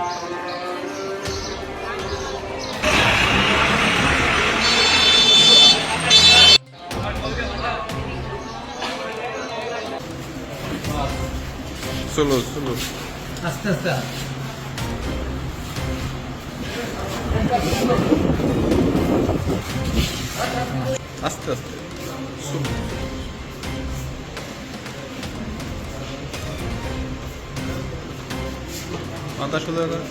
চলো চলো আস্তে আস্তে আস্তে আস্তে মাথা সোজা কর।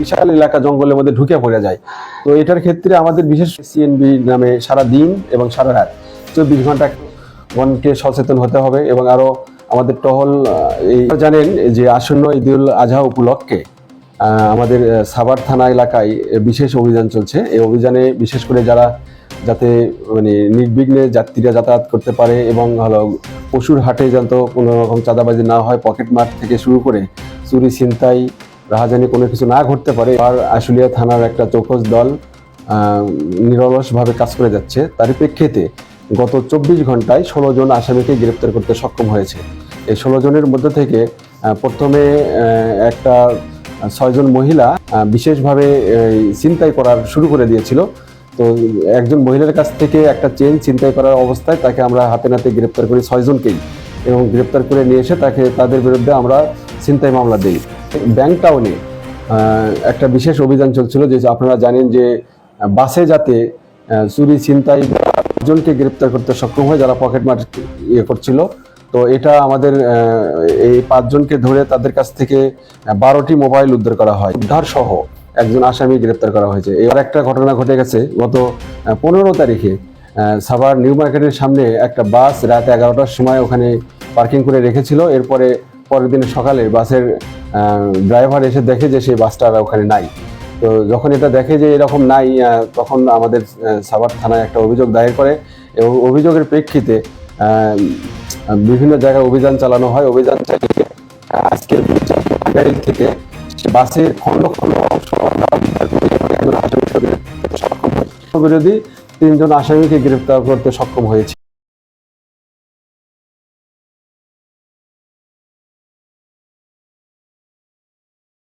বিশাল এলাকা জঙ্গলের মধ্যে ঢুকে পড়ে যায়। তো এটার ক্ষেত্রে আমাদের বিশেষ সিএনবি নামে সারা দিন এবং সারা রাত 24 ঘন্টা মনকে সচেতন হতে হবে। এবং আরো আমাদের টহল এই জানেন যে আসন্ন ঈদুল আজহা উপলক্ষে আমাদের সাভার থানা এলাকায় বিশেষ অভিযান চলছে। এই অভিযানে বিশেষ করে যারা যাতে মানে নির্বিঘ্নে যাত্রীরা যাতায়াত করতে পারে এবং হলো পশুর হাটে যাতে কোনো রকম চাঁদাবাজি না হয়, পকেট মার থেকে শুরু করে চুরি ছিনতাই রাহাজানি কোনো কিছু না ঘটতে পারে। আর আশুলিয়া থানার একটা চৌকস দল নিরলসভাবে কাজ করে যাচ্ছে। তার প্রেক্ষিতে গত 24 ঘন্টায় 16 জন আসামিকে গ্রেপ্তার করতে সক্ষম হয়েছে। এই 16 জনের মধ্যে থেকে প্রথমে একটা 6 জন মহিলা বিশেষভাবে ছিনতাই করার শুরু করে দিয়েছিল। তো একজন মহিলার কাছ থেকে একটা চেন ছিনতাই করার অবস্থায় তাকে আমরা হাতে নাতে গ্রেপ্তার করি 6 জনকেই, এবং গ্রেপ্তার করে নিয়ে এসে তাদের বিরুদ্ধে আমরা ছিনতাই মামলা দিই। ব্যাংক টাউনে একটা বিশেষ অভিযান চলছিল, যে আপনারা জানেন যে বাসে যাতে চুরি ছিনতাই জনকে গ্রেপ্তার করতে সক্ষম হয় যারা পকেটমার করছিল। তো এটা আমাদের এই 5 জনকে ধরে তাদের কাছ থেকে 12টি মোবাইল উদ্ধার করা হয়। উদ্ধার সহ একজন আসামি গ্রেপ্তার করা হয়েছে। এবার একটা ঘটনা ঘটে গেছে গত 15 তারিখে সাভার নিউ মার্কেটের সামনে একটা বাস রাত 11টার সময় ওখানে পার্কিং করে রেখেছিল। এরপরে পরের দিন সকালে বাসের ড্রাইভার এসে দেখে যে সেই বাসটা ওখানে নাই। তো যখন এটা দেখে যে এরকম নাই, তখন আমাদের সাভার থানায় একটা অভিযোগ দায়ের করে, এবং অভিযোগের প্রেক্ষিতে বিভিন্ন জায়গায় অভিযান চালানো হয়। অভিযান চালিয়ে আজকের থেকে বাসের খন্ড খন্ড অংশ বিরোধী 3 জন আসামিকে গ্রেপ্তার করতে সক্ষম হয়েছে।